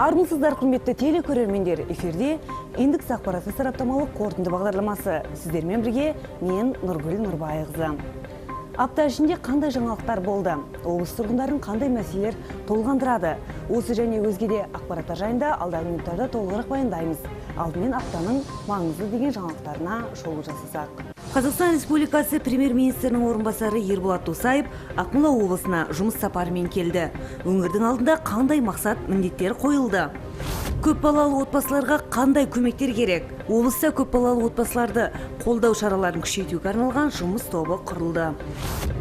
Армысыздар, құрметті телекөрермендер, эфирде индекс ақпараты сараптамалық қорытынды бағдарламасы. Сіздермен бірге мен Нұргүл Нұрбайқызы. Апта ішінде қандай жаңалықтар болды? Облыс тұрғындарын қандай мәселелер толғандырады? Осы және өзге де ақпараттар жайында алдағы минуттарда толығырақ баяндаймыз. Алдымен аптаның маңызды деген жаңалықтарына шолу жасасақ. Қазақстан Республикасы премьер-министрінің орынбасары Ерболат Досаев Ақмола облысына жұмыс сапарымен келді. Өңірдің алдында қандай мақсат, міндеттер қойылды? Көпбалалы отбасыларға қандай көмектер керек? Облыста көпбалалы отбасыларды қолдау шараларын күшейтуге арналған жұмыс тобы құрылды.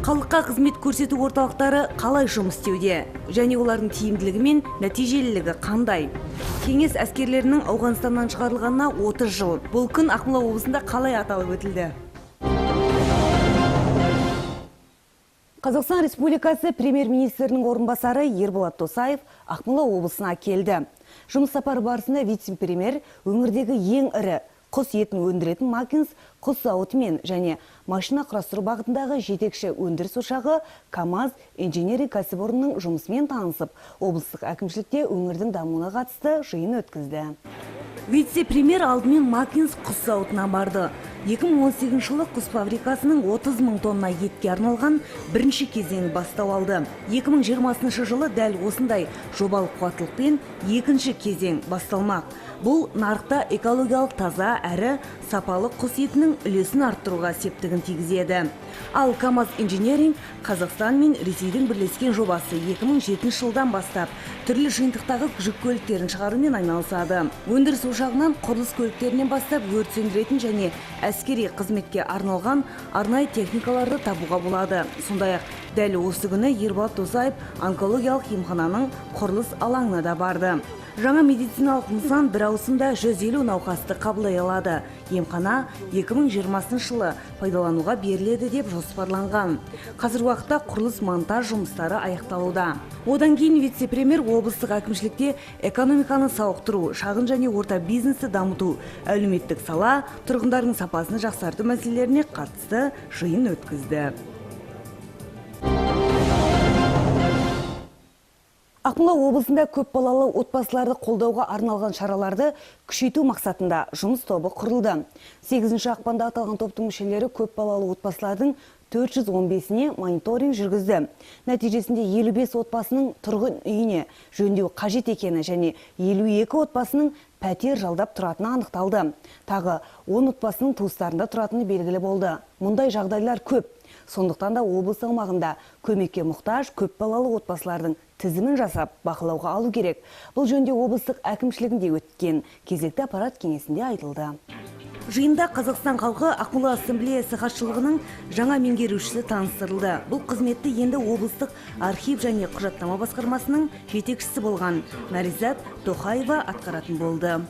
Халыққа қызмет көрсету орталықтары қалай жұмыс істеуде? Және олардың тиімділігі мен нәтижелілігі қандай? Кеңес әскерлерінің Ауғанстаннан шығарылғанына 30 жыл. Бұл күн Ақмола облысында қалай аталып өтілді? Қазақстан Республикасы премьер-министрінің орынбасары Ерболат Досаев Ақмола облысына келді. Жұмыс сапары барысында вице-премьер өңірдегі ең ірі құс етін өндіретін Макинс құс зауытымен және машина құрастыру бағытындағы жетекші өндіріс ошағы КамАЗ инженеринг кәсіпорнының жұмысымен танысып, облыстық әкімшілікте өңірдің дамуына қатысты жиын өткізді. Вице-премьер алдымен Макинс құс зауытына барды. 2018 жылы құс фабрикасының 30 мың тонна етке арналған бірінші кезеңі бастау алды. 2020 жылы дәл осындай жобалық қуаттылықпен екінші кезең басталмақ. Бұл нарықта экологиялық таза әрі сапалы құс етінің үлесін арттыруға септігін тигізеді. Ал КамАЗ инженеринг Қазақстан мен Ресейдің бірлескен жобасы 2007 жылдан бастап түрлі жиынтықтағы жүк көліктерін шығарумен айналысады. Өндіріс ошағынан құрылыс көліктерінен бастап өрт сөндіретін және әскери қызметке арналған арнайы техникаларды табуға болады. Сондай-ақ дәл осы күні Ерболат Досаев онкологиялық емхананың құрылыс алаңына да барды. Жаңа медициналық нысан бір ауысымда 150 науқасты қабылдай алады. Емхана 2020 жылы пайдалануға беріледі деп жоспарланған. Қазір уақытта құрылыс монтаж жұмыстары аяқталуда. Одан кейін вице-премьер облыстық әкімшілікте экономиканы сауықтыру, шағын және орта бизнесті дамыту, әлеуметтік сала, тұрғындардың сапасын жақсарту мәселелеріне қатысты жиын өткізді. Ақмола облысында көпбалалы отбасыларды қолдауға арналған шараларды күшейту мақсатында жұмыс тобы құрылды. 8 ақпанда аталған топтың мүшелері көпбалалы отбасылардың 415-не мониторинг жүргізді. Нәтижесінде 55 отбасының тұрғын үйіне жөндеу қажет екені және 52 отбасының пәтер жалдап тұратыны анықталды. Тағы 10 отбасының туыстарында тұратыны белгілі болды. Мұндай жағдайлар көп. Сондықтан да облыс аумағында көмекке мұқтаж көпбалалы отбасылардың тізімін жасап, бақылауға алу керек. Бұл жөнінде облыстық әкімшілігінде өткен кезекті аппарат кеңесінде айтылды. Жиында Қазақстан халқы Ақмола ассамблеясы хатшылығының жаңа меңгерушісі таныстырылды. Бұл қызметті енді облыстық архив және құжаттама басқармасының жетекшісі болған Наризат Тоқаева атқаратын болды.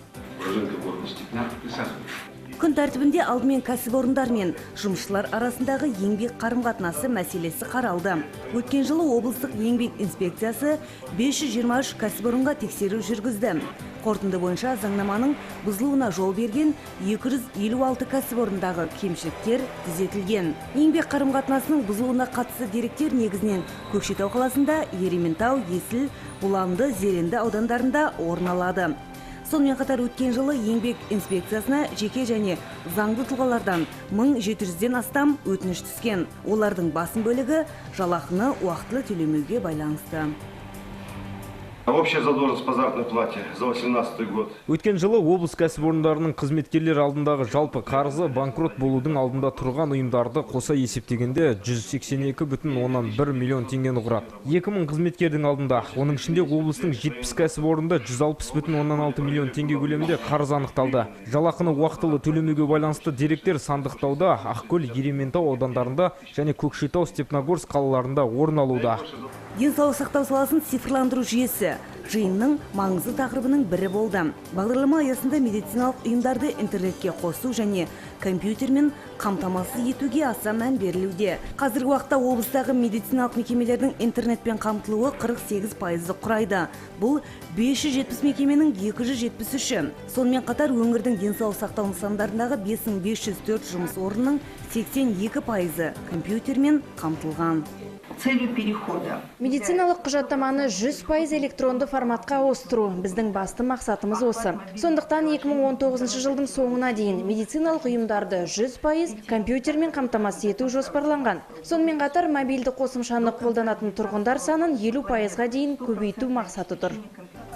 Күн тәртібінде алдымен кәсіпорындар мен жұмысшылар арасындағы еңбек қарым-қатынасы мәселесі қаралды. Өткен жылы облыстық еңбек инспекциясы 523 кәсіпорынға тексеру жүргізді. Қорытынды бойынша заңнаманың бұзылуына жол берген 256 кәсіпорындағы кемшіліктер түзетілген. Еңбек қарым-қатынасының бұзылуына қатысты деректер негізінен Көкшетау қаласында, Ерейментау, Есіл, Бұланды, Зеренді аудандарында орын алады. Сонымен қатар өткен жылы еңбек инспекциясына жеке және заңды тұлғалардан 1700-ден астам өтініш түскен. Олардың басым бөлігі жалақыны уақытылы төлемеуге байланысты. Общая задолженность по заработной плате за 2018 год. Өткен жылы облыс кәсіпорындарының қызметкерлер алдындағы жалпы қарызы банкрот болудың алдында тұрған ұйымдарды қоса есептегенде 182,1 миллион теңгені құрады. 2000 қызметкердің алдында, оның ішінде облыстың 70 кәсіпорында 160,6 миллион теңге көлемінде қарыз анықталды. Жалақыны уақытылы төлемеуге байланысты деректер Сандықтауда, Ақкөл, Ерейментау аудандарында және Көкшетау, Степногорск қалаларында орын алуда. Денсаулық сақтау саласын цифрландыру жүйесі жиынның маңызды тақырыбының бірі болды. Бағдарлама аясында медициналық ұйымдарды интернетке қосу және компьютермен қамтамасыз етуге аса мән берілуде. Қазіргі уақытта облыстағы медициналық мекемелердің интернетпен қамтылуы 48% құрайды. Бұл 570 мекеменің 273-і. Сонымен қатар өңірдің денсаулық сақтау нысандарындағы 5504 жұмыс орнының 82% компьютермен қамтылған. целью перехода. Медициналық құжаттаманы 100% электронды форматқа ауыстыру біздің басты мақсатымыз осы. Сондықтан 2019 жылдың соңына дейін медициналық ұйымдарды 100% компьютермен қамтамасыз ету жоспарланған. Сонымен қатар мобильді қосымшаны қолданатын тұрғындар санын 50%-ға дейін көбейту мақсаты тұр.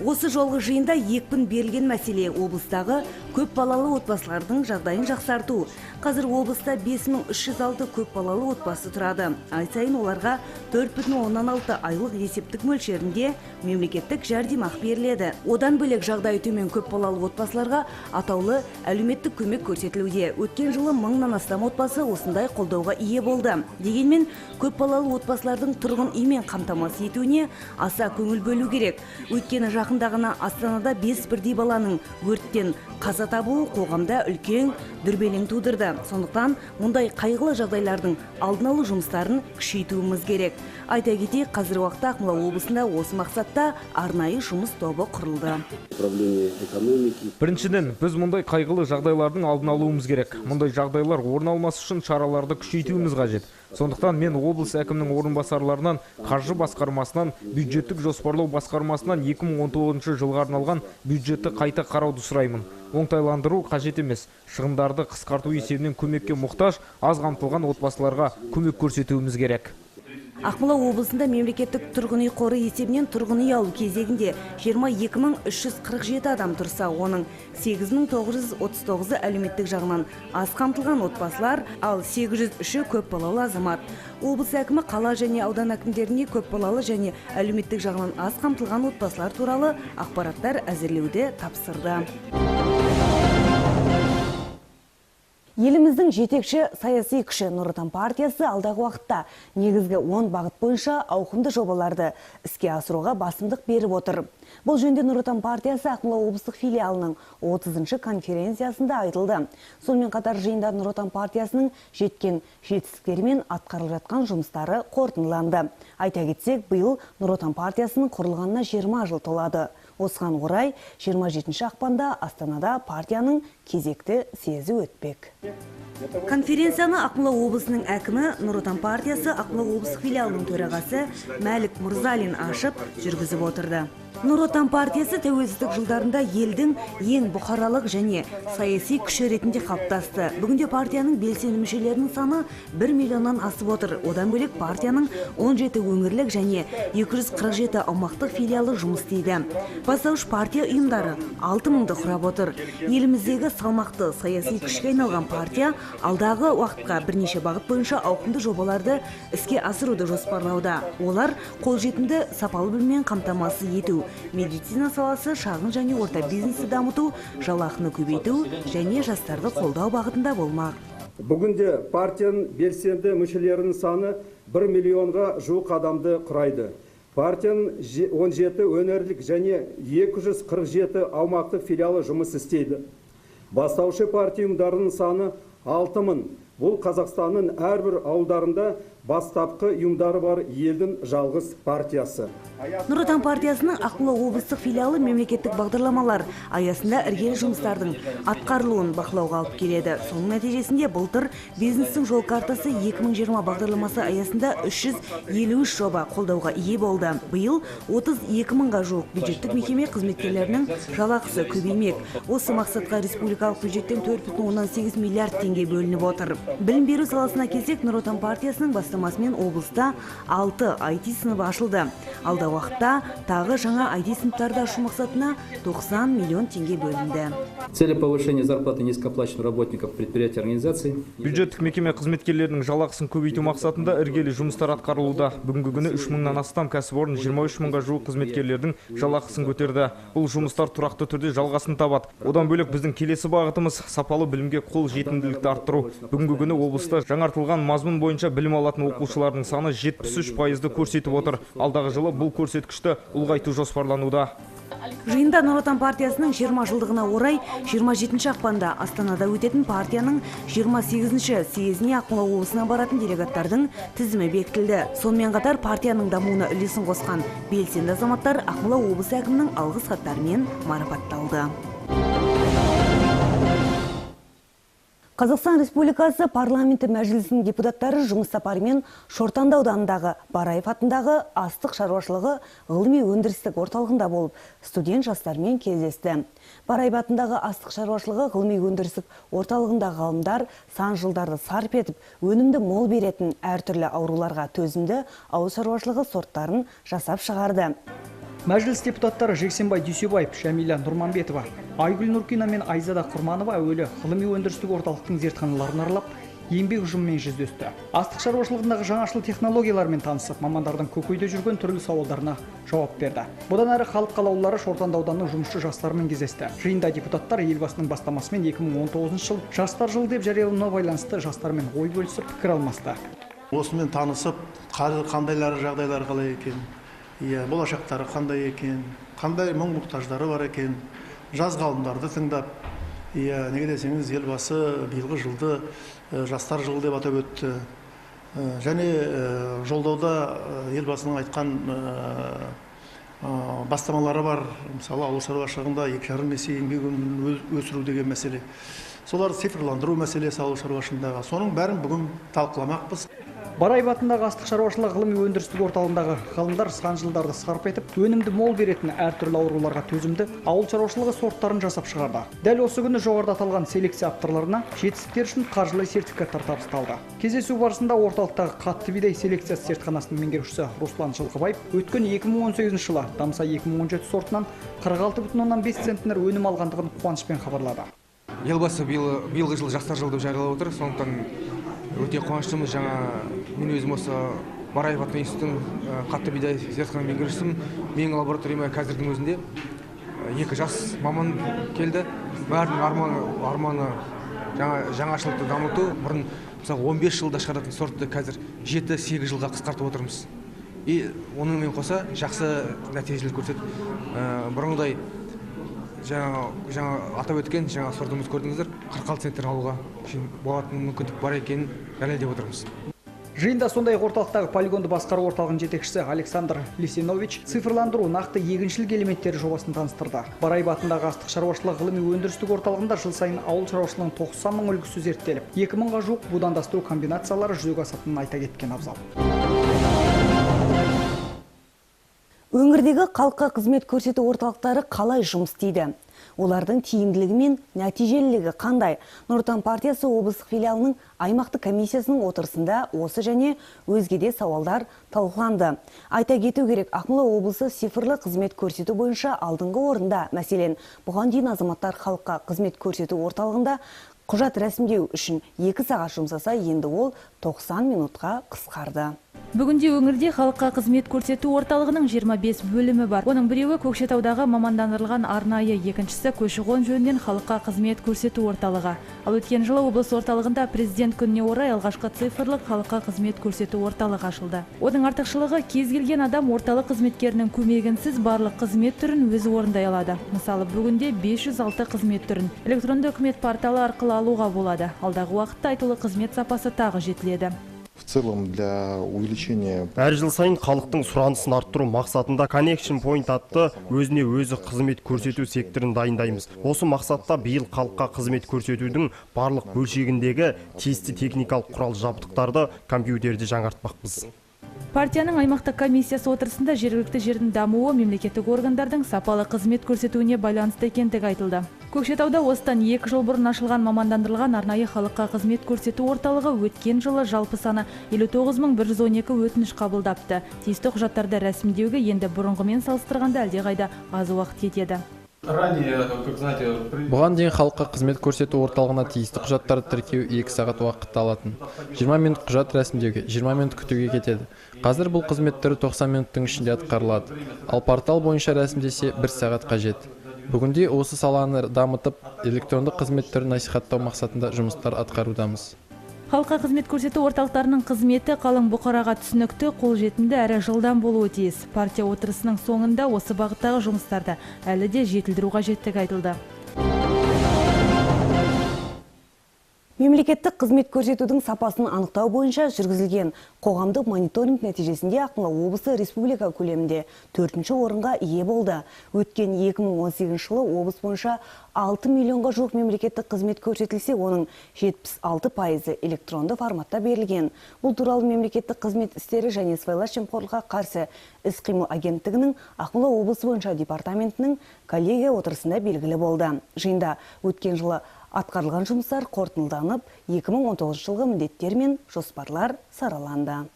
Осы жолғы жиында екпін берілген мәселе облыстағы көп балалы отбасылардың жағдайын жақсарту. Қазір облыста 5306 көп балалы отбасы тұрады. Ай сайын оларға 4,16 айлық есептік мөлшерінде мемлекеттік жәрдемақы беріледі. Одан бөлек жағдайы төмен көп балалы отбасыларға атаулы әлеуметтік көмек көрсетілуде. Өткен жылы 1000-нан астам отбасы осындай қолдауға ие болды. Дегенмен көп балалы отбасылардың тұрғын үймен қамтамасыз етуіне аса көңіл бөлу керек. Өйткені жақында ғана Астанада 5 бірдей баланың өрттен қаза табуы қоғамда үлкен дүрбелең тудырды. Сондықтан мұндай қайғылы жағдайлардың алдын алу жұмыстарын күшейтуіміз керек. Айта кетейік, қазіргі уақытта Ақмола облысында осы мақсатта арнайы жұмыс тобы құрылды. Біріншіден, біз мұндай қайғылы жағдайлардың алдын алуымыз керек. Мұндай жағдайлар орын алмас үшін шараларды күшейтуіміз қажет. Сондықтан мен облыс әкімінің орынбасарларынан, қаржы басқармасынан, бюджеттік жоспарлау басқармасынан 2019 жылға арналған бюджетті қайта қарауды сұраймын. Оңтайландыру қажет емес. Шығындарды қысқарту есебінен көмекке мұқтаж, аз қамтылған отбасыларға көмек көрсетуіміз керек. Ақмола облысында мемлекеттік тұрғын үй қоры есебінен тұрғын үй алу кезегінде 22347 адам тұрса, оның 8939-ы әлеуметтік жағынан аз қамтылған отбасылар, ал 803-і көп балалы азамат. Облыс әкімі қала және аудан әкімдеріне көп балалы және әлеуметтік жағынан аз қамтылған отбасылар туралы ақпараттар әзірлеуді тапсырды. Еліміздің жетекші саяси күші Нұр Отан партиясы алдағы уақытта негізгі 10 бағыт бойынша ауқымды жобаларды іске асыруға басымдық беріп отыр. Бұл жөнінде Нұр Отан партиясы Ақмола облыстық филиалының 30-шы конференциясында айтылды. Сонымен қатар жиында Нұр Отан партиясының жеткен жетістіктері мен атқарылып жатқан жұмыстары қорытындыланды. Айта кетсек, биыл Нұр Отан партиясының құрылғанына 20 жыл толады. Осыған орай 27 ақпанда Астанада партияның кезекті съезі өтпек. Конференцияны Ақмола облысының әкімі, Нұр Отан партиясы Ақмола облыстық филиалының төрағасы Мәлік Мұрзалин ашып жүргізіп отырды. Нұр Отан партиясы тәуелсіздік жылдарында елдің ең бұқаралық және саяси күші ретінде қалыптасты. Бүгінде партияның белсенді мүшелерінің саны 1 миллионнан асып отыр. Одан бөлек партияның 17 өңірлік және 247 аумақтық филиалы жұмыс істейді. Бастауыш партия ұйымдары 6000-ды құрап отыр. Еліміздегі салмақты саяси күшке айналған партия алдағы уақытқа бірнеше бағыт бойынша ауқымды жобаларды іске асыруды жоспарлауда. Олар қолжетімді сапалы біліммен қамтамасыз ету, медицина саласы, шағын және орта бизнесті дамыту, жалақыны көбейту және жастарды қолдау бағытында болмақ. Бүгінде партияның белсенді мүшелерінің саны 1 миллионға жуық адамды құрайды. Партияның 17 өңірлік және 247 аумақтық филиалы жұмыс істейді. Бастаушы партия ұйымдарының саны 6000. Бұл Қазақстанның әрбір ауылдарында бастапқы ұйымдары бар елдің жалғыз партиясы. Нұр Отан партиясының Ақмола облыстық филиалы мемлекеттік бағдарламалар аясында іргелі жұмыстардың атқарылуын бақылауға алып келеді. Соның нәтижесінде былтыр бизнестің жол картасы 2020 бағдарламасы аясында 353 жоба қолдауға ие болды. Биыл 32 мыңға жуық бюджеттік мекеме қызметкерлерінің жалақысы көбеймек. Осы мақсатқа республикалық бюджеттен 4,18 миллиард теңге бөлініп отыр. Білім беру саласына келсек, Нұр Отан партиясының бастамасымен облыста 6 IT сыныбы ашылды. Алда уақытта тағы жаңа IT сыныптарды ашу мақсатына 90 миллион теңге бөлінді. Цели повышения зарплаты низкооплачиваемых работников предприятий и организаций. Бюджеттік мекеме қызметкерлерінің жалақысын көбейту мақсатында іргелі жұмыстар атқарылуда. Бүгінгі күні 3 мыңнан астам кәсіпорын 23 мыңға жуық қызметкерлердің жалақысын көтерді. Бұл жұмыстар тұрақты түрде жалғасын табады. Одан бөлек біздің келесі бағытымыз сапалы білімге қол жетімділікті арттыру. Бүгінгі күні облыста жаңартылған мазмұн бойынша білім алатын оқушылардың саны 73%-ды көрсетіп отыр. Алдағы жылы бұл көрсеткішті ұлғайту жоспарлануда. Жиында Нұр Отан партиясының 20 жылдығына орай 27 ақпанда Астанада өтетін партияның 28-ші съезіне Ақмола облысына баратын делегаттардың тізімі бекітілді. Сонымен қатар партияның дамуына үлесін қосқан белсенді азаматтар Ақмола облысы әкімінің алғыс хаттарымен марапатталды. Қазақстан Республикасы парламенті мәжілісінің депутаттары жұмыс сапарымен Шортанды ауданындағы Бараев атындағы астық шаруашылығы ғылыми өндірістік орталығында болып, студент жастармен кездесті. Бараев атындағы астық шаруашылығы ғылыми өндірістік орталығындағы ғалымдар сан жылдарды сарп етіп, өнімді мол беретін әртүрлі ауруларға төзімді ауыл шаруашылығы сорттарын жасап шығарды. Мәжіліс депутаттары Жексенбай Дүйсебаев, Шамиля Нұрманбетова, Айгүл Нұркина мен Айзада Құрманова әуелі ғылыми өндірістік орталықтың зертханаларын аралап, еңбек ұжымымен жүздесті. Астық шаруашылығындағы жаңашыл технологиялармен танысып, мамандардың көкейде жүрген түрлі сауалдарына жауап берді. Бұдан әрі халық қалаулылары Шортанды ауданының жұмысшы жастарымен кездесті. Жиында депутаттар елбасының бастамасымен 2019 жыл жастар жылы деп жариялануына байланысты жастармен ой бөлісіп, пікір алмасты. Осымен танысып, қандайлары жағдайлары қалай екен, болашақтары қандай екен, қандай мұң-мұқтаждары бар екен, жас ғалымдарды тыңдап, неге десеңіз, елбасы биылғы жылды жастар жылы деп атап өтті. Және жолдауда елбасының айтқан бастамалары бар. Мысалы, ауыл шаруашылығында 2,5 есе еңбек өнімін өсіру деген мәселе. Соларды цифрландыру мәселесі ауыл шаруашылығындағы. Соның бәрін бүгін талқыламақпыз. Бараев атындағы астық шаруашылығы ғылыми өндірістік орталығындағы ғалымдар сан жылдарды сарп етіп, өнімді мол беретін әртүрлі ауруларға төзімді ауыл шаруашылығы сорттарын жасап шығарды. Дәл осы күні жоғарыда аталған селекция авторларына жетістіктер үшін қаржылай сертификаттар табысталды. Кездесу барысында орталықтағы қатты бидай селекциясы зертханасының меңгерушісі Руслан Жылқыбаев өткен 2018 жылы Дамса 2017 сортынан 46,5 центнер өнім алғандығын қуанышпен хабарлады. Елбасы биылғы жыл жастар жылы деп жариялап отыр. Сондықтан өте қуаныштымыз. Жаңа мен өзім осы Бараев атындағы институттың қатты бидай зертхана меңгерушісімін. Менің лабораторияма қазірдің өзінде 2 жас маман келді. Бәрінің арманы жаңашылықты дамыту. Бұрын 15 жылда шығаратын сортты қазір 7-8 жылға қысқартып отырмыз. И онымен қоса жақсы нәтижелер көрсетіп, бұрынғыдай жаңа атап өткен сортымыз көрдіңіздер, 46 центнер алуға болатын мүмкіндік бар екенін дәлелдеп отырмыз. Жиында сондай орталықтағы полигонды басқару орталығының жетекшісі Александр Лисинович цифрландыру нақты егіншілік элементтері жобасын таныстырды. Бараев атындағы астық шаруашылығы ғылыми өндірістік орталығында жыл сайын ауыл шаруашылығының 90 мың үлгісі зерттеліп, 2000-ға жуық будандастыру комбинациялары жүзеге асатынын айта кеткен абзал. Өңірдегі халыққа қызмет көрсету орталықтары қалай жұмыс істейді? Олардың тиімділігі мен нәтижелілігі қандай? Нұр Отан партиясы облыстық филиалының аймақтық комиссиясының отырысында осы және өзге де сауалдар талқыланды. Айта кету керек, Ақмола облысы цифрлы қызмет көрсету бойынша алдыңғы орында. Мәселен, бұған дейін азаматтар халыққа қызмет көрсету орталығында құжат рәсімдеу үшін 2 сағат жұмсаса, енді ол 90 минутқа қысқарды. Бүгінде өңірде халыққа қызмет көрсету орталығының 25 бөлімі бар. Оның біреуі Көкшетаудағы мамандандырылған арнайы, екіншісі көші-қон жөнінен халыққа қызмет көрсету орталығы. Ал өткен жылы облыс орталығында президент күніне орай алғашқы цифрлық халыққа қызмет көрсету орталығы ашылды. Оның артықшылығы, кез келген адам орталық қызметкерінің көмегінсіз барлық қызмет түрін өзі орындай алады. Мысалы, бүгінде 506 қызмет түрін электронды үкімет порталы арқылы алуға болады. Алдағы уақытта айтулы қызмет сапасы тағы жетіледі. В целом для увеличения... Әр жыл сайын халықтың сұранысын арттыру мақсатында Connection Point атты өзіне өзі қызмет көрсету секторын дайындаймыз. Осы мақсатта биыл халыққа қызмет көрсетудің барлық бөлшегіндегі тиісті техникалық құрал жабдықтарды компьютерде жаңартпақпыз. Партияның аймақтық комиссиясы отырысында жергілікті жердің дамуы мемлекеттік органдардың сапалы қызмет көрсетуіне байланысты екендігі айтылды. Көкшетауда осыдан 2 жыл бұрын ашылған мамандандырылған арнайы халыққа қызмет көрсету орталығы өткен жылы жалпы саны 59.112 өтініш қабылдапты. Тиісті құжаттарды рәсімдеуге енді бұрынғымен салыстырғанда әлдеқайда аз уақыт кетеді. Бұған дейін халыққа қызмет көрсету орталығына тиісті құжаттарды тіркеу 2 сағат уақытты алатын. 20 минут құжат рәсімдеуге, 20 минут күтуге кетеді. Қазір бұл қызметтері 90 минуттың ішінде атқарылады. Ал портал бойынша рәсімдесе 1 сағат қажет. Бүгінде осы саланы дамытып, электрондық қызметтерін насихаттау мақсатында жұмыстар атқарудамыз. Халыққа қызмет көрсету орталықтарының қызметі қалың бұқараға түсінікті, қолжетімді әрі жылдам болуы тиіс. Партия отырысының соңында осы бағыттағы жұмыстарды әлі де жетілдіру қажеттігі айтылды. Мемлекеттік қызмет көрсетудің сапасын анықтау бойынша жүргізілген қоғамдық мониторинг нәтижесінде Ақмола облысы республика көлемінде 4-ші орынға ие болды. Өткен 2018 жылы облыс бойынша 6 миллионға жуық мемлекеттік қызмет көрсетілсе, оның 76% электронды форматта берілген. Бұл туралы мемлекеттік қызмет істері және сыбайлас жемқорлыққа қарсы іс-қимыл агенттігінің Ақмола облысы бойынша департаментінің коллегия отырысында белгілі болды. Жиында өткен жылы атқарылған жұмыстар қорытындыланып, 2019 жылғы міндеттер мен жоспарлар сараланды.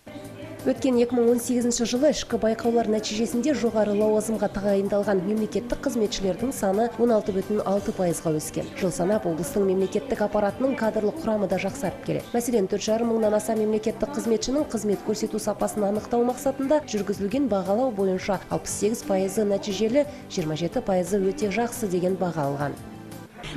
Өткен 2018 жылы ішкі байқаулар нәтижесінде жоғары лауазымға тағайындалған мемлекеттік қызметшілердің саны 16,6%-ға өскен. Жыл санап облыстың мемлекеттік аппаратының кадрлық құрамы да жақсарып келеді. Мәселен, 4,5 мыңнан аса мемлекеттік қызметшінің қызмет көрсету сапасын анықтау мақсатында жүргізілген бағалау бойынша 68% нәтижелі, 27% өте жақсы деген баға алған.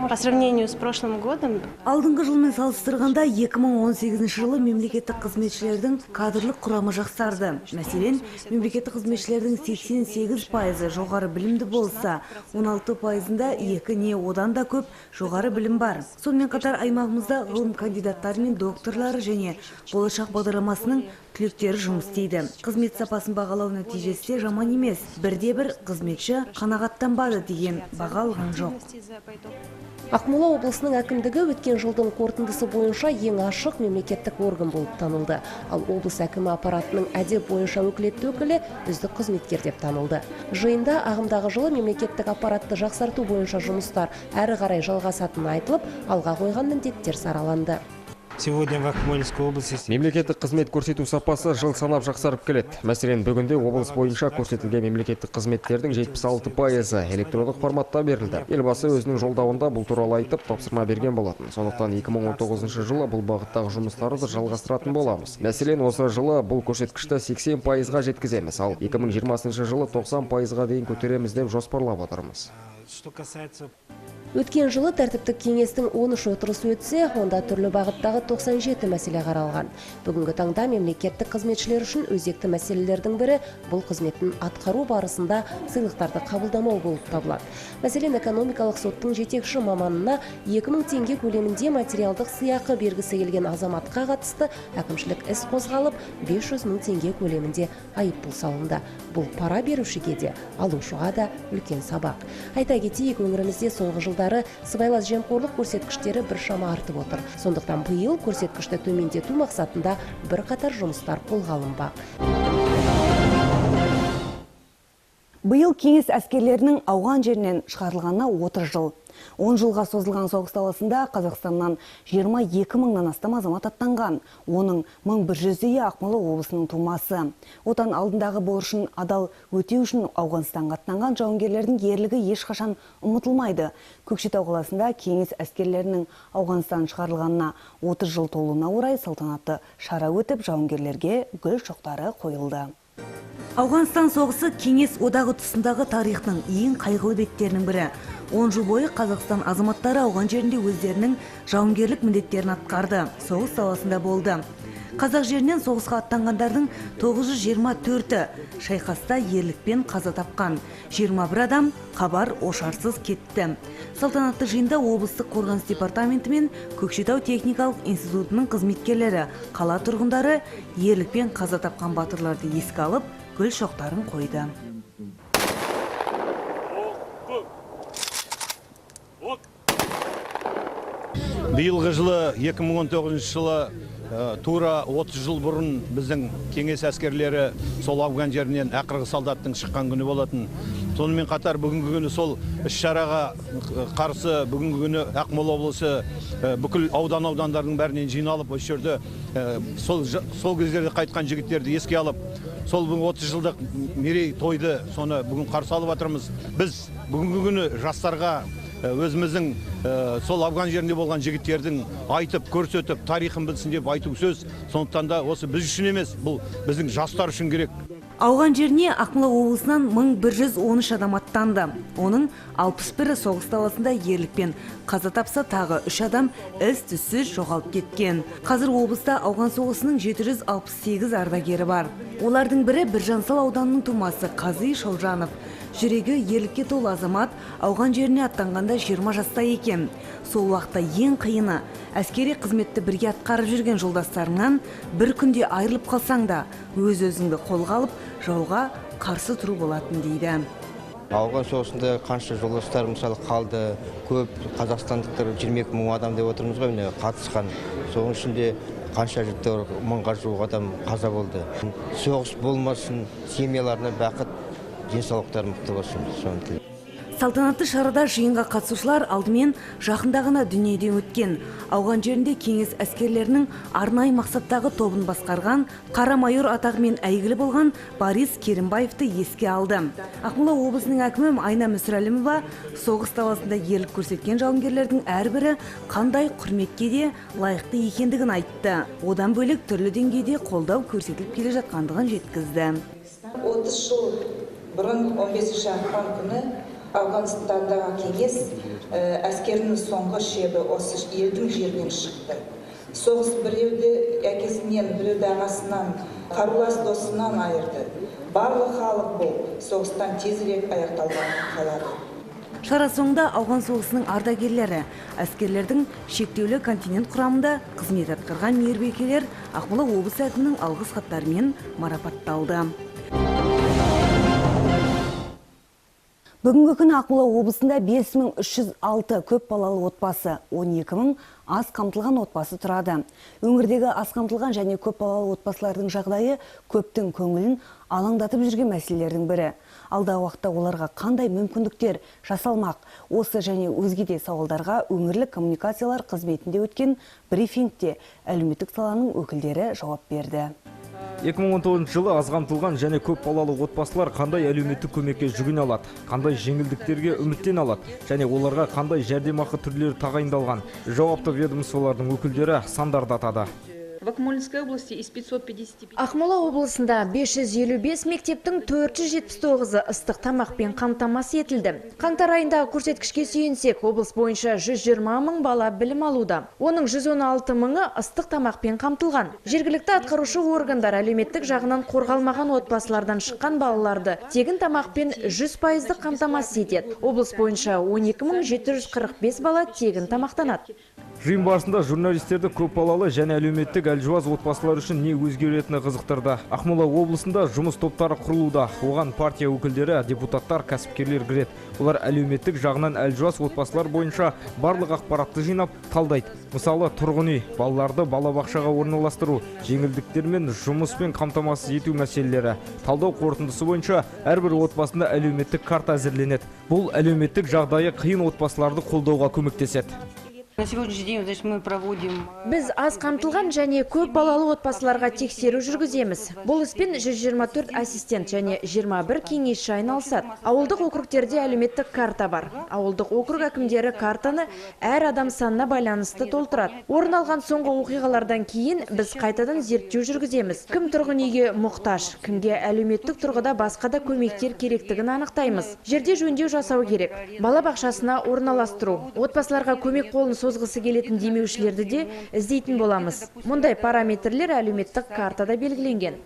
По сравнению с прошлым годом, алдыңғы жылмен салыстырғанда 2018 жылы мемлекеттік қызметшілердің кадрлық құрамы жақсарды. Мәселен, мемлекеттік қызметшілердің 88% жоғары білімді болса, 16%-да екі не одан да көп жоғары білім бар. Сонымен қатар аймағымызда ғылым кандидаттары мен докторлары және болашақ бағдарламасының түлектері жұмыс істейді. Қызмет сапасын бағалау нәтижесі жаман емес. Бірде-бір қызметші қанағаттанбады деген баға алған жоқ. Ақмола облысының әкімдігі өткен жылдың қорытындысы бойынша ең ашық мемлекеттік орган болып танылды. Ал облыс әкімі аппаратының әдеп бойынша өкілетті өкілі үздік қызметкер деп танылды. Жиында ағымдағы жылы мемлекеттік аппаратты жақсарту бойынша жұмыстар әрі қарай жалғасатыны айтылып, алға қойған міндеттер сараланды. Сегодня в Акмолинской области мемлекеттік қызмет көрсету сапасы жыл санап жақсарып келеді. Мәселен, бүгінде облыс бойынша көрсетілген мемлекеттік қызметтердің 76% электрондық форматта берілді. Елбасы өзінің жолдауында бұл туралы айтып, тапсырма берген болатын. Сондықтан 2019 жылы бұл бағыттағы жұмыстарды жалғастыратын боламыз. Мәселен, осы жылы бұл көрсеткішті 80%-ға жеткіземіз, ал 2020 жылы 90%-ға дейін көтереміз деп жоспарлап отырмыз. Өткен жылы тәртіптік кеңестің 13 отырысы өтсе, онда түрлі бағыттағы 97 мәселе қаралған. Бүгінгі таңда мемлекеттік қызметшілер үшін өзекті мәселелердің бірі бұл қызметін атқару барысында сыйлықтарды қабылдамау болып табылады. Мәселен, экономикалық соттың жетекші маманына 2000 теңге көлемінде материалдық сыйақы бергісі келген азаматқа қатысты әкімшілік іс қозғалып, 500 мың теңге көлемінде айыппұл салынды. Бұл пара берушіге де, алушыға да үлкен сабақ. Айта кетейік, өңірімізде соңғы жылдары сыбайлас жемқорлық көрсеткіштері біршама артып отыр. Сондықтан биыл көрсеткішті төмендету мақсатында бірқатар жұмыстар қолға алынбақ. Биыл кеңес әскерлерінің ауған жерінен шығарылғанына 30 жыл. 10 жылға созылған соғыс даласында Қазақстаннан 22 мыңнан астам азамат аттанған. Оның 1100-і Ақмола облысының тумасы. Отан алдындағы борышын адал өтеу үшін Ауғанстанға аттанған жауынгерлердің ерлігі ешқашан ұмытылмайды. Көкшетау қаласында кеңес әскерлерінің Ауғанстан шығарылғанына 30 жыл толуына орай салтанатты шара өтіп, жауынгерлерге гүл шоқтары қойылды. Ауғанстан соғысы кеңес одағы тұсындағы тарихтың ең қайғылы беттерінің бірі. 10 жыл бойы Қазақстан азаматтары ауған жерінде өздерінің жауынгерлік міндеттерін атқарды. Соғыс саласында болды. Қазақ жерінен соғысқа аттанғандардың 924-і шайқаста ерлікпен қаза тапқан. 21 адам хабар ошарсыз кетті. Салтанатты жиында облыстық қорғаныс департаменті мен Көкшетау техникалық институтының қызметкерлері, қала тұрғындары ерлікпен қаза тапқан батырларды еске алып, гүл шоқтарын қойды. Биылғы жылы 2019 жылы тура 30 жыл бұрын біздің кеңес әскерлері сол ауған жерінен ақырғы солдаттың шыққан күні болатын. Сонымен қатар бүгінгі күні сол іс-шараға қарсы бүгінгі күні Ақмола облысы бүкіл аудандардың бәрінен жиналып, осы жерде сол кездерде қайтқан жігіттерді еске алып, сол 30 жылдық мерей тойды соны бүгін қарсы алып жатырмыз. Біз бүгінгі күні жастарға өзіміздің сол ауған жерінде болған жігіттердің айтып, көрсетіп, тарихын білсін деп айту сөз. Сондықтан да осы біз үшін емес, бұл біздің жастар үшін керек. Ауған жеріне Ақмола облысынан 1113 адам аттанды. Оның 61-і соғыс даласында ерлікпен қаза тапса, тағы 3 адам із-түзсіз жоғалып кеткен. Қазір облыста ауған соғысының 768 ардагері бар. Олардың бірі Біржансал ауданының тумасы Қази Шаужанов. Жүрегі ерлікке толы азамат ауған жеріне аттанғанда 20 жаста екен. Сол уақытта ең қиыны әскери қызметті бірге атқарып жүрген жолдастарыңнан бір күнде айырылып қалсаң да өз-өзіңді қолға алып жауға қарсы тұру болатын дейді. Ауған соғысында қанша жолдастар мысалы қалды, көп қазақстандықтар 22 мың адам деп отырмыз ғой, қатысқан. Соның ішінде қанша мыңға жуық адам қаза болды. Соғыс болмасын, семьяларына бақыт, денсаулықтары мықты болсын. Салтанатты шарада жиынға қатысушылар алдымен жақындағына дүниеден өткен. Ауған жерінде кеңес әскерлерінің арнайы мақсаттағы тобын басқарған қара майор атағымен әйгілі болған Борис Керімбаевты еске алды. Ақмола облысының әкімі Айна Мүсірәлімова соғыс даласында ерлік көрсеткен жауынгерлердің әрбірі қандай құрметке де лайықты екендігін айтты. Одан бөлек түрлі деңгейде қолдау көрсетіліп келе жатқандығын жеткізді. 30 жыл бұрын 15 ақпан күні Ауғанстандағы кеңес әскерінің соңғы шебі осы елдің жерінен шықты. Соғыс біреуді әкесінен, біреуді ағасынан, қарулас досынан айырды. Барлық халық бұл соғыстан тезірек аяқталған қалады. Шара соңында ауған соғысының ардагерлері, әскерлердің шектеулі континент құрамында қызмет атқарған мейірбикелер Ақмола облысы әкімінің алғыс хаттарымен марапатталды. Бүгінгі күні Ақмола облысында 5306 көп балалы отбасы, 12 мың аз қамтылған отбасы тұрады. Өңірдегі аз қамтылған және көп балалы отбасылардың жағдайы көптің көңілін алаңдатып жүрген мәселелердің бірі. Алдағы уақытта оларға қандай мүмкіндіктер жасалмақ? Осы және өзге де сауалдарға өңірлік коммуникациялар қызметінде өткен брифингте әлеуметтік саланың өкілдері жауап берді. 2019 жылы аз қамтылған және көп балалы отбасылар қандай әлеуметтік көмекке жүгіне алады, қандай жеңілдіктерге үміттен алады және оларға қандай жәрдемақы түрлері тағайындалған. Жауапты ведомстволардың өкілдері сандарды атады. В Акмолинской области из 555... Ақмола облысында 555 мектептің 479-ы ыстық тамақпен қамтамасыз етілді. Қаңтар айындағы көрсеткішке сүйенсек, облыс бойынша 120 мың бала білім алуда. Оның 116 мыңы ыстық тамақпен қамтылған. Жергілікті атқарушы органдар әлеуметтік жағынан қорғалмаған отбасылардан шыққан балаларды тегін тамақпен 100% қамтамасыз етеді. Облыс бойынша 12745 бала тегін тамақтанады. Жиын барысында журналистерді көп балалы және әлеуметтік әлжуаз отбасылар үшін не өзгеретіні қызықтырды. Ақмола облысында жұмыс топтары құрылуда. Оған партия өкілдері, депутаттар, кәсіпкерлер кіреді. Олар әлеуметтік жағынан әлжуаз отбасылар бойынша барлық ақпаратты жинап, талдайды. Мысалы, тұрғын үй, балаларды балабақшаға орналастыру, жеңілдіктер мен жұмыспен қамтамасыз ету мәселелері. Талдау қорытындысы бойынша әрбір отбасында әлеуметтік карта әзірленеді. Бұл әлеуметтік жағдайы қиын отбасыларды қолдауға көмектеседі. На сегодняшний день, значит, мы проводим... Біз аз қамтылған және көп балалы отбасыларға тексеру жүргіземіз. Бұл іспен 124 ассистент және 21 кеңесші айналысады. Ауылдық округтерде әлеуметтік карта бар. Ауылдық округ әкімдері картаны әр адам санына байланысты толтырады. Орын алған соңғы оқиғалардан кейін біз қайтадан зерттеу жүргіземіз. Кім тұрғын үйге мұқтаж, кімге әлеуметтік тұрғыда басқа да көмектер керектігін анықтаймыз. Жерде жөндеу жасау керек. Балабақшасына орналастыру, отбасыларға көмек қолын созғысы келетін демеушілерді де іздейтін боламыз. Мұндай параметрлер әлеуметтік картада белгіленген.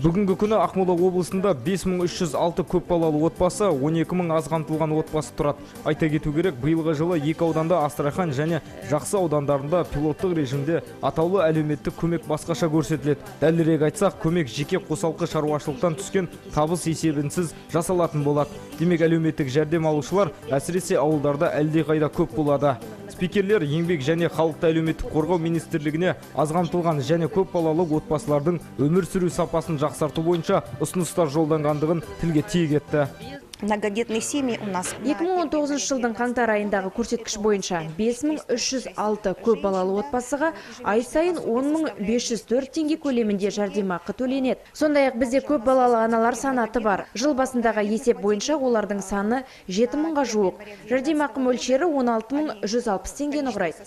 Бүгінгі күні Ақмола облысында 5306 көп балалы отбасы, 12 мың аз қамтылған отбасы тұрады. Айта кету керек, биылғы жылы 2 ауданда Астрахан және Жақсы аудандарында пилоттық режимде атаулы әлеуметтік көмек басқаша көрсетіледі. Дәлірек айтсақ, көмек жеке қосалқы шаруашылықтан түскен табыс есебінсіз жасалатын болады. Демек, әлеуметтік жәрдем алушылар әсіресе ауылдарда әлдеқайда көп болады. Спикерлер еңбек және халықты әлеуметтік қорғау министрлігіне аз қамтылған және көп балалы отбасылардың өмір сүру сапасын жақсарту бойынша ұсыныстар жолданғандығын тілге тиек етті. Многодетные семьи у нас. 2019 жылдың қаңтар айындағы көрсеткіш бойынша 5306 көп балалы отбасыға ай сайын 10504 теңге көлемінде жәрдемақы төленеді. Сондай-ақ бізде көп балалы аналар санаты бар. Жыл басындағы есеп бойынша олардың саны 7000-ға жуық. Жәрдемақы мөлшері 16160 теңгені құрайды.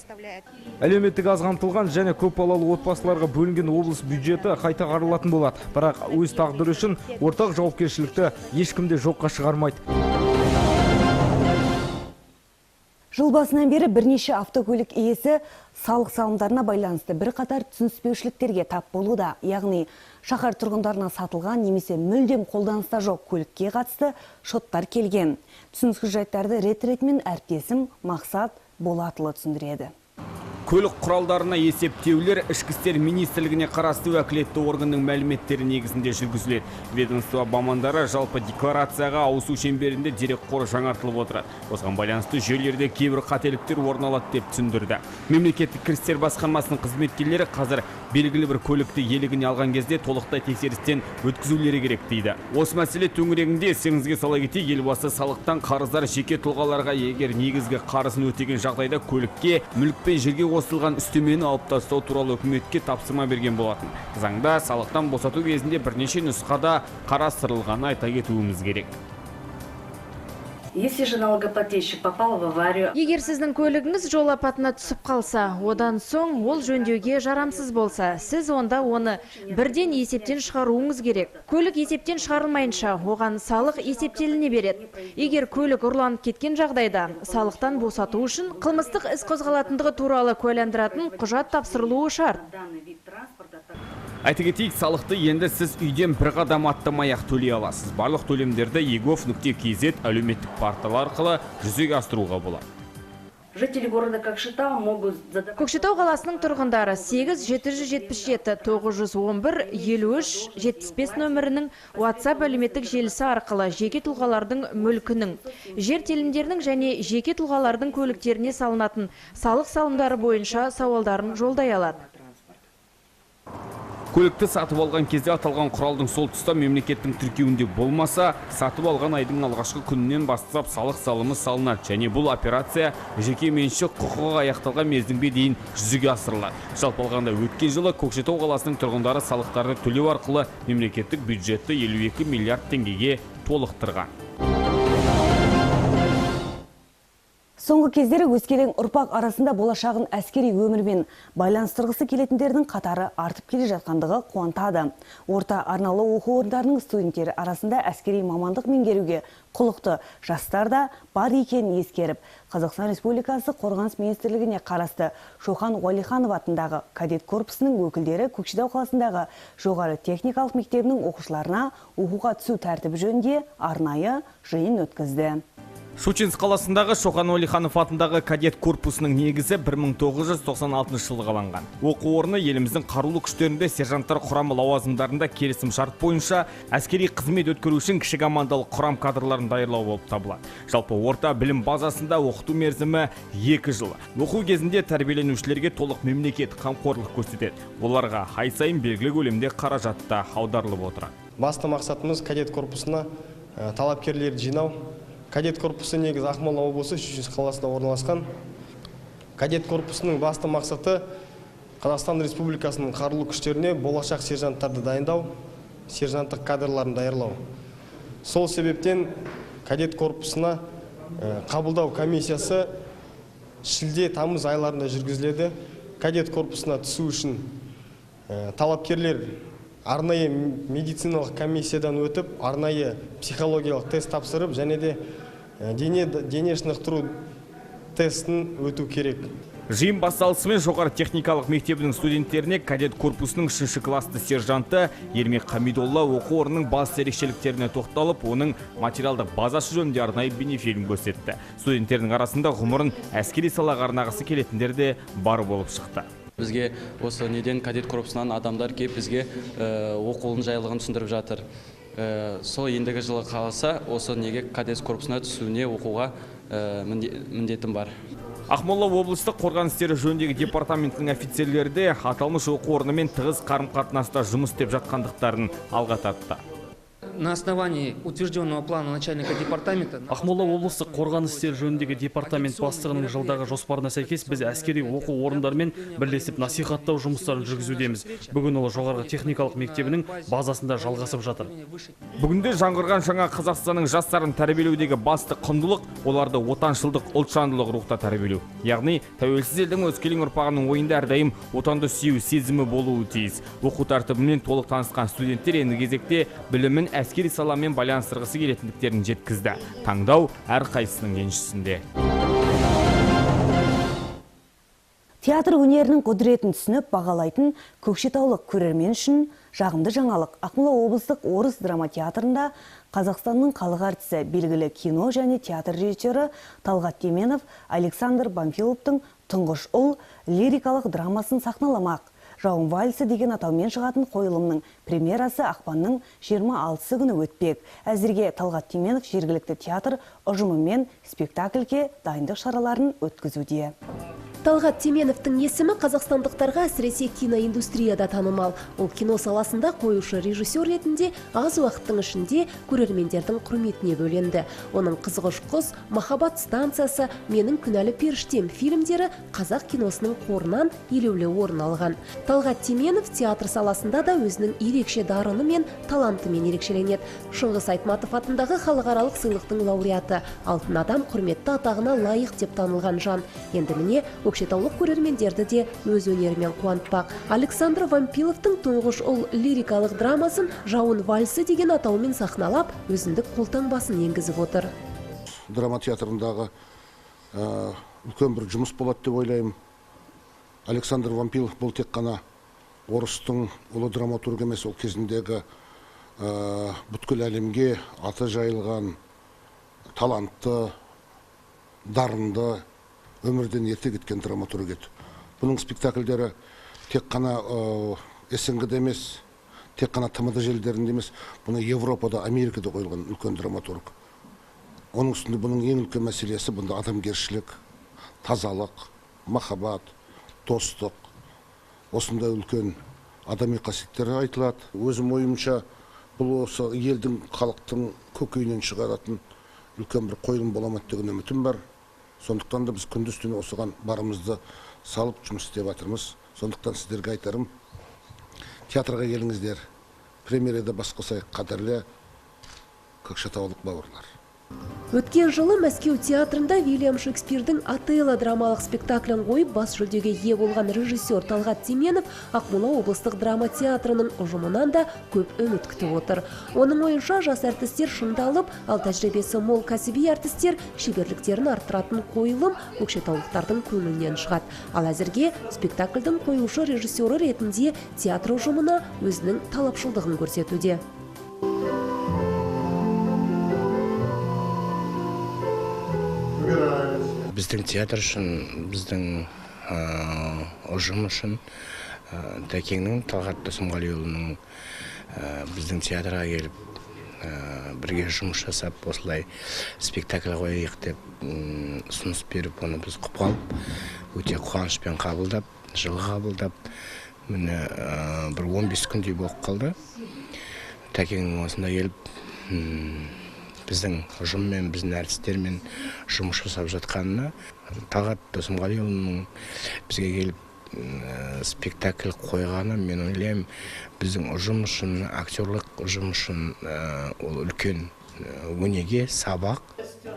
Әлеуметтік аз қамтылған және көп балалы отбасыларға бөлінген облыс бюджеті қайта қаралатын болады. Бірақ өз тағдыры үшін ортақ жауапкершілікті ешкімде жоққа шығармайды. Жыл басынан бері бірнеше автокөлік иесі салық салымдарына байланысты бірқатар түсініспеушіліктерге тап болуда. Яғни Шаһар тұрғындарына сатылған немесе мүлдем қолданыста жоқ көлікке қатысты шоттар келген. Түсініксіз жайттарды рет-ретімен әріптесім Мақсат Болатұлы түсіндіреді. Көлік құралдарына есептеулер ішкі істер министрлігіне қарасты уәкілетті органның мәліметтері негізінде жүргізіледі. Ведомство мамандары жалпы декларацияға ауысу шеңберінде дерекқоры жаңартылып отырады. Осыған байланысты жүйелерде кейбір қателіктер орын алады деп түсіндірді. Мемлекеттік кірістер басқармасының қызметкерлері қазір белгілі бір көлікті иелігіне алған кезде толықтай тексерістен өткізулері керек дейді. Осы мәселе төңірегінде есіңізге сала кетейік, елбасы салықтан қарыздар жеке тұлғаларға егер негізгі қарызын өтеген жағдайда көлікке, мүлік пен жерге қосылған үстемені алып тастау туралы үкіметке тапсырма берген болатын. Заңда салықтан босату кезінде бірнеше нұсқада қарастырылғанын айта кетуіміз керек. Если же налогоплательщик попал в аварию, егер сіздің көлігіңіз жол апатына түсіп қалса, одан соң ол жөндеуге жарамсыз болса, сіз онда оны бірден есептен шығаруыңыз керек. Көлік есептен шығарылмайынша, оған салық есептеліне береді. Егер көлік ұрланып кеткен жағдайда, салықтан босату үшін қылмыстық іс қозғалатындығы туралы куәландыратын құжат тапсырылуы шарт. Айта кетейік, салықты енді сіз үйден бір қадам аттамай-ақ төлей аласыз. Барлық төлемдерді egov.kz әлеуметтік порталы арқылы жүзеге асыруға болады. жители города Көкшетау могут задавать... Көкшетау қаласының тұрғындары 8-777-911-53-75 нөмірінің WhatsApp әлеуметтік желісі арқылы жеке тұлғалардың мүлкінің, жер телімдерінің және жеке тұлғалардың көліктеріне салынатын салық салымдары бойынша сауалдарын жолдай алады. Көлікті сатып алған кезде аталған құралдың сол тұста мемлекеттің тіркеуінде болмаса, сатып алған айдың алғашқы күнінен бастап салық салымы салынады, және бұл операция жеке меншік құқығы аяқталған мерзімге дейін жүзеге асырылады. Жалпы алғанда өткен жылы Көкшетау қаласының тұрғындары салықтарды төлеу арқылы мемлекеттік бюджетті 52 миллиард теңгеге толықтырған. Соңғы кездері өскелең ұрпақ арасында болашағын әскери өмірмен байланыстырғысы келетіндердің қатары артып келе жатқандығы қуантады. Орта арнаулы оқу орындарының студенттері арасында әскери мамандық меңгеруге құлықты жастар да бар екенін ескеріп, Қазақстан Республикасы Қорғаныс министрлігіне қарасты Шоқан Уәлиханов атындағы кадет корпусының өкілдері Көкшетау қаласындағы жоғары техникалық мектебінің оқушыларына оқуға түсу тәртібі жөнінде арнайы жиын өткізді. Щучинск қаласындағы Шоқан Уәлиханов атындағы кадет корпусының негізі 1996 жылы қаланған. Оқу орны еліміздің қарулы күштерінде сержанттар құрамы лауазымдарында келісім шарт бойынша әскери қызмет өткеру үшін кіші командалық құрам кадрларын даярлау болып табылады. Жалпы орта білім базасында оқыту мерзімі 2 жыл. Оқу кезінде тәрбиеленушілерге толық мемлекет қамқорлық көрсетеді. Оларға ай сайын белгілі көлемде қаражатта аударылып отырады. Басты мақсатымыз кадет корпусына талапкерлерді жинау. Кадет корпусы негізі Ақмола облысы Щучинск қаласында орналасқан. Кадет корпусының басты мақсаты Қазақстан Республикасының қарулы күштеріне болашақ сержанттарды дайындау, сержанттық кадрларын даярлау. Сол себептен кадет корпусына қабылдау комиссиясы шілде-тамыз айларында жүргізіледі. Кадет корпусына түсу үшін талапкерлер арнайы медициналық комиссиядан өтіп, арнайы психологиялық тест тапсырып, және де дене шынықтыру тестін өту керек. Жиын басталысымен жоғары техникалық мектебінің студенттеріне кадет корпусының 3-ші класты сержанты Ермек Хамидолла оқу орнының басты ерекшеліктеріне тоқталып, оның материалдық базасы жөнінде арнайы бейнефильм көрсетті. Студенттердің арасында ғұмырын әскери салаға арнағысы келетіндер де бар болып шықты. Бізге осы неден кадет корпусынан адамдар келіп бізге оқуының жайлығын түсіндіріп жатыр. Сол ендігі жылы қаласа, осы неге кадет корпусына түсуіне оқуға міндетім бар. Ақмола облыстық қорғаныс істері жөніндегі департаментінің офицерлері де аталмыш оқу орнымен тығыз қарым-қатынаста жұмыс істеп жатқандықтарын алға тартты. На основании утвержденного плана начальника департамента Ақмола облыстық қорғаныс істері жөніндегі департамент бастығының жылдағы жоспарына сәйкес біз әскери оқу орындарымен бірлесіп насихаттау жұмыстарын жүргізудеміз. Бүгін ол жоғарғы техникалық мектебінің базасында жалғасып жатыр. Бүгінде жаңғырған жаңа Қазақстанның жастарын тәрбиелеудегі басты құндылық оларды отаншылдық, ұлтжандылық рухта тәрбиелеу. Яғни тәуелсіз елдің өскелең ұрпағының ойында әрдайым отанды сүю сезімі болуы тиіс. Оқу тәртібімен толық танысқан студенттер енді кезекте білімін әскери саламен байланыстырғысы келетіндіктерін жеткізді. Таңдау әр қайсының еншісінде. Театр өнерінің құдіретін түсініп бағалайтын көкшетаулық көрермен үшін Жағымды жаңалық Ақмола облыстық орыс драма театрында Қазақстанның халық әртісі, белгілі кино және театр режиссері Талғат Теменов Александр Памфиловтың тұңғыш ұл лирикалық драмасын сахналамақ. Жауын вальсы деген атаумен шығатын қойылымның премьерасы ақпанның 26 күні өтпек. Әзірге Талғат Теменов жергілікті театр ұжымымен спектакльге дайындық шараларын өткізуде. Талғат Теменовтың есімі қазақстандықтарға әсіресе киноиндустрияда танымал. Ол кино саласында қоюшы режиссер ретінде аз уақыттың ішінде көрермендердің құрметіне бөленді. Оның Қызғыш құс, Махаббат станциясы, Менің күнәлі періштем фильмдері қазақ киносының қорынан елеулі орын алған. Талғат Теменов театр саласында да өзінің ерекше дарыны мен талантымен ерекшеленеді. Шыңғыс Айтматов атындағы халықаралық сыйлықтың лауреаты, алтын адам құрметті атағына лайық деп танылған жан. Енді міне көкшетаулық көрермендерді де өз өнерімен қуантпақ. Александр Вампиловтың тұңғыш ұл лирикалық драмасын «Жауын вальсы» деген атаумен сахналап, өзіндік қолтаңбасын енгізіп отыр. Драма театрындағы үлкен бір жұмыс болады деп ойлаймын. Александр Вампилов бұл тек қана орыстың ұлы драматург емес, ол кезіндегі бүткіл әлемге аты жайылған талантты, дарынды, өмірден ерте кеткен драматург еді. Бұның спектакльдері тек қана СНГ-де емес, тек қана ТМД желілерінде емес, бұны Европада, Америкада қойылған үлкен драматург. Оның үстінде бұның ең үлкен мәселесі бұнда адамгершілік, тазалық, махаббат, достық, осындай үлкен адами қасиеттер айтылады. Өзім ойымша бұл осы елдің, халықтың көкейінен шығаратын үлкен бір қойылым боламады деген үмітім бар. Сондықтан да біз күндіз-түні осыған барымызды салып жұмыс істеп жатырмыз. Сондықтан сіздерге айтарым, театрға келіңіздер, премьерада бас қосайық, қадірлі көкшетаулық бауырлар. Өткен жылы Мәскеу театрында Вильям Шекспирдің Отелло драмалық спектаклін қойып, бас жүлдеге ие болған режиссер Талғат Теменов Ақмола облыстық драма театрының ұжымынан да көп үміт күтіп отыр. Оның ойынша жас әртістер шыңдалып, ал тәжірибесі мол кәсіби әртістер шеберліктерін арттыратын қойылым көкшетаулықтардың көңілінен шығады. Ал әзірге спектакльдің қоюшы режиссері ретінде театр ұжымына өзінің талапшылдығын көрсетуде. Біздің театр үшін, біздің ұжым үшін Тәкеңнің, Талғат Досымғалиұлының біздің театрға келіп бірге жұмыс жасап, осылай спектакль қояйық деп ұсыныс беріп, оны біз құп қалып, өте қуанышпен қабылдап, жылы қабылдап, міне бір 15 күндей болып қалды. Тәкеңнің осында келіп, біздің ұжыммен, біздің әртістермен жұмыс жасап жатқанына, Талғат Досымғалиұлының бізге келіп спектакль қойғаны, мен ойлаймын, біздің ұжым үшін, актерлық ұжым үшін ол үлкен өнеге, сабақ.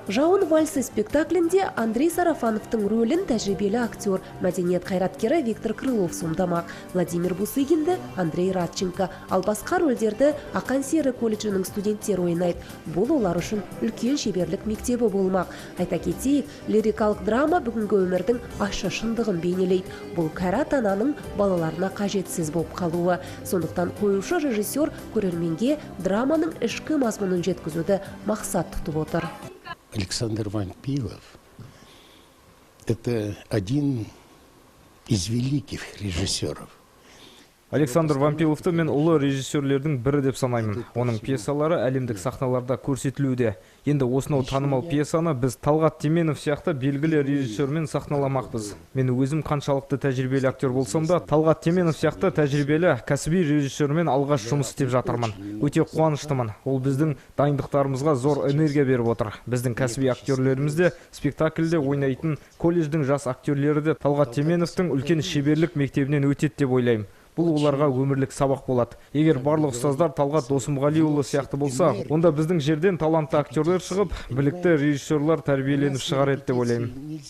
Жауын вальсы спектаклінде Андрей Сарафановтың рөлін тәжірибелі актер, мәдениет қайраткері Виктор Крылов сомдамақ. Владимир Бусыгинді Андрей Радченко, ал басқа рөлдерді Ақан Сері колледжінің студенттері ойнайды. Бұл олар үшін үлкен шеберлік мектебі болмақ. Айта кетейік, лирикалық драма бүгінгі өмірдің ащы шындығын бейнелейді. Бұл кәрі ата-ананың балаларына қажетсіз болып қалуы. Сондықтан қоюшы режиссер көрерменге драманың ішкі мазмұнын жеткізуді мақсат тұтып отыр. Александр Вампилов – это один из великих режиссеров. Александр Вампиловты мен ұлы режиссерлердің бірі деп санаймын. Оның пьесалары әлемдік сахналарда көрсетілуде. Енді осынау танымал пьесаны біз Талғат Теменов сияқты белгілі режиссермен сахналамақпыз. Мен өзім қаншалықты тәжірибелі актер болсам да, Талғат Теменов сияқты тәжірибелі кәсіби режиссермен алғаш жұмыс істеп жатырмын. Өте қуаныштымын. Ол біздің дайындықтарымызға зор энергия беріп отыр. Біздің кәсіби актерлеріміз де спектакльде ойнайтын колледждің жас актерлері де Талғат Теменовтың үлкен шеберлік мектебінен өтеді деп ойлаймын. Бұл оларға өмірлік сабақ болады. Егер барлық ұстаздар Талғат Досымғалиұлы сияқты болса, онда біздің жерден талантты актерлер шығып, білікті режиссерлар тәрбиеленіп шығар еді деп ойлаймын.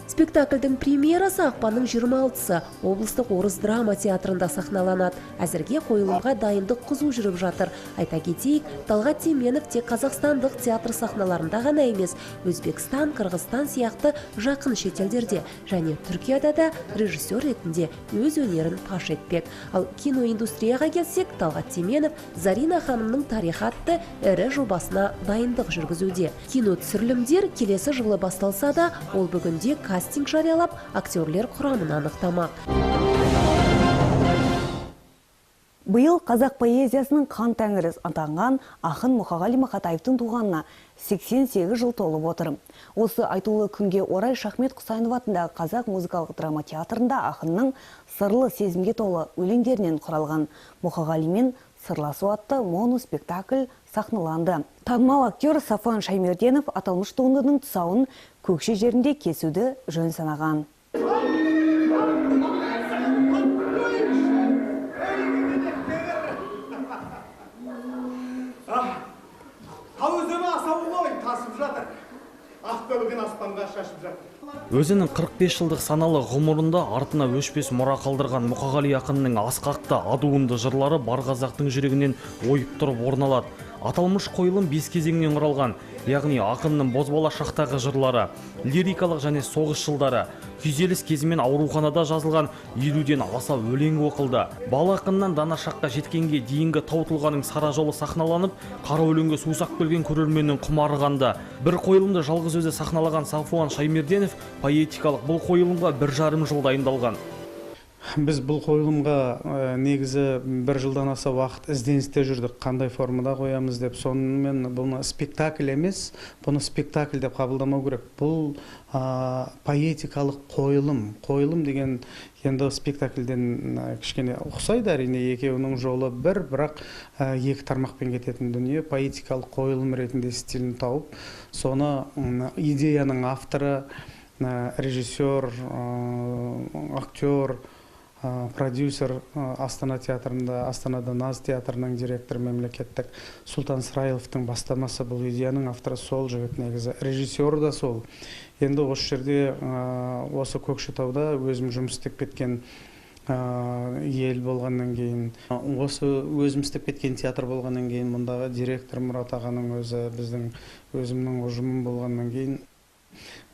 Спектакльдің премьерасы ақпанның 26-сы облыстық орыс драма театрында сахналанады. Әзірге қойылымға дайындық қызу жүріп жатыр. Айта кетейік, Талғат Теменов тек қазақстандық театр сахналарында ғана емес, Өзбекстан, Қырғызстан сияқты жақын шетелдерде және Түркияда да режиссер ретінде өз өнерін паш етпек. Ал киноиндустрияға келсек, Талғат Теменов Зарина ханымның тарихы атты ірі жобасына дайындық жүргізуде. Кино түсірілімдер келесі жылы басталса да, ол бүгінде кастинг жариялап, актерлер құрамын анықтамақ. Биыл қазақ поэзиясының қан тәңірі атанған ақын Мұқағали Мақатаевтың туғанына 88 жыл толып отыр. Осы айтулы күнге орай Шахмет Құсайынов атындағы Қазақ музыкалық драма театрында ақынның сырлы сезімге толы өлеңдерінен құралған Мұқағалимен сырласу атты моноспектакль сахналанды. Танымал актер Сафуан Шаймерденов аталмыш туындының тұсауын Көкше жерінде кесуді жөн санаған. Өзінің 45 жылдық саналы ғұмырында артына өшпес мұра қалдырған Мұқағали ақынның асқақты, адуынды жырлары бар қазақтың жүрегінен ойып тұрып орналады. Аталмыш қойылым 5 кезеңнен құралған, яғни ақынның бозбала шақтағы жырлары, лирикалық және соғыс жылдары, күйзеліс кезімен ауруханада жазылған 50-ден аса өлең оқылды. Бала ақыннан дана шаққа жеткенге дейінгі тау тұлғаның сара жолы сахналанып, қара өлеңге сусақ бөлген көрерменнің құмары қанды. Бір қойылымды жалғыз өзі сахналаған Сафуан Шаймерденов поэтикалық бұл қойылымға 1,5 жыл дайындалған. Біз бұл қойылымға негізі 1 жылдан аса уақыт ізденісте жүрдік, қандай формада қоямыз деп. Сонымен бұны спектакль емес, бұны спектакль деп қабылдамау керек. Бұл поэтикалық қойылым. Қойылым деген енді спектакльден кішкене ұқсайды, әрине екеуінің жолы бір, бірақ екі тармақпен кететін дүние. Поэтикалық қойылым ретінде стилін тауып, соны идеяның авторы, режиссер, актер, продюсер Астана театрында, Астанада Наз театрының директоры мемлекеттік Сұлтан Сырайловтың бастамасы. Бұл идеяның авторы сол жігіт, негізі режиссер да сол. Енді осы жерде, осы Көкшетауда өзім жұмыс істеп кеткен ел болғаннан кейін, осы өзім істеп кеткен театр болғаннан кейін, мұндағы директор Мұрат ағаның өзі, өзімнің ұжымым болғаннан кейін,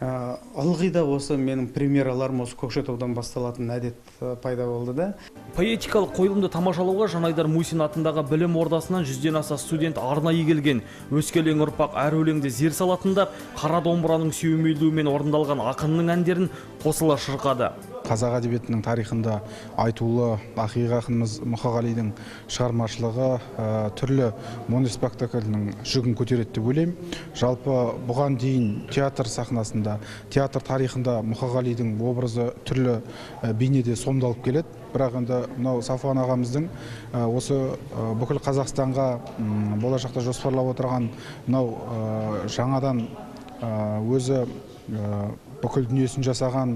ылғи да осы менің премьераларым осы Көкшетаудан басталатын әдет пайда болды да. Поэтикалық қойылымды тамашалауға Жанайдар Мусин атындағы білім ордасынан 100-ден аса студент арнайы келген. Өскелең ұрпақ әр өлеңде зер салатындап, қара домбыраның сүйемелдеуімен орындалған ақынның әндерін қосыла шырқады. Қазақ әдебиетінің тарихында айтулы ақиық ақынымыз Мұқағалидың шығармашылығы түрлі моноспектакльдің жүгін көтереді деп ойлаймын. Жалпы бұған дейін театр сахнасында, театр тарихында Мұқағалидың образы түрлі бейнеде сомдалып келеді. Бірақ енді мынау Сафуан ағамыздың осы бүкіл Қазақстанға болашақта жоспарлап отырған мынау жаңадан өзі бүкіл дүниесін жасаған,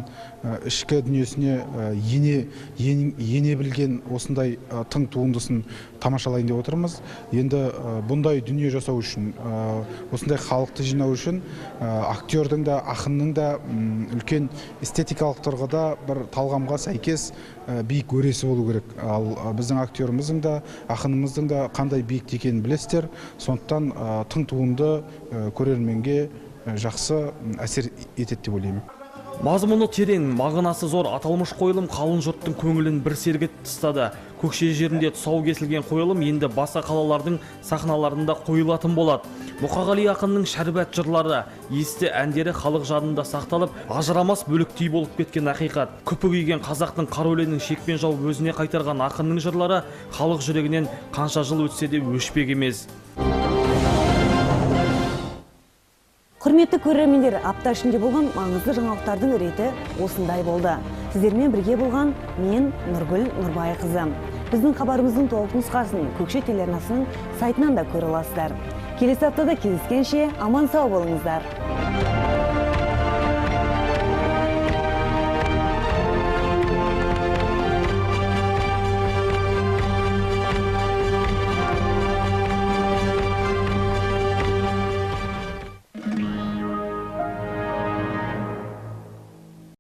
ішкі дүниесіне ене білген осындай тың туындысын тамашалайын деп отырмыз. Енді бұндай дүние жасау үшін, осындай халықты жинау үшін актердің да, ақынның да үлкен эстетикалық тұрғыда бір талғамға сәйкес биік өресі болу керек. Ал біздің актеріміздің да, ақынымыздың да қандай биік екенін білесіздер. Сондықтан тың туынды көрерменге жақсы әсер етеді деп ойлаймын. Мазмұны терең, мағынасы зор аталмыш қойылым қалың жұрттың көңілін бір сергітіп тастады. Көкше жерінде тұсау кесілген қойылым енді басқа қалалардың сахналарында қойылатын болады. Мұқағали ақынның шәрбат жырлары, есті әндері халық жадында сақталып, ажырамас бөліктей болып кеткен ақиқат. Күпігейген қазақтың қара өлеңін шекпен жауып өзіне қайтарған ақынның жырлары халық жүрегінен қанша жыл өтсе де өшпек емес. Құрметті көрермендер, апта ішінде болған маңызды жаңалықтардың реті осындай болды. Сіздермен бірге болған мен Нұргүл Нұрбайқызы. Біздің хабарымыздың толық нұсқасын Көкше телеарнасының сайтынан да көре аласыздар. Келесі аптада кездескенше аман сау болыңыздар.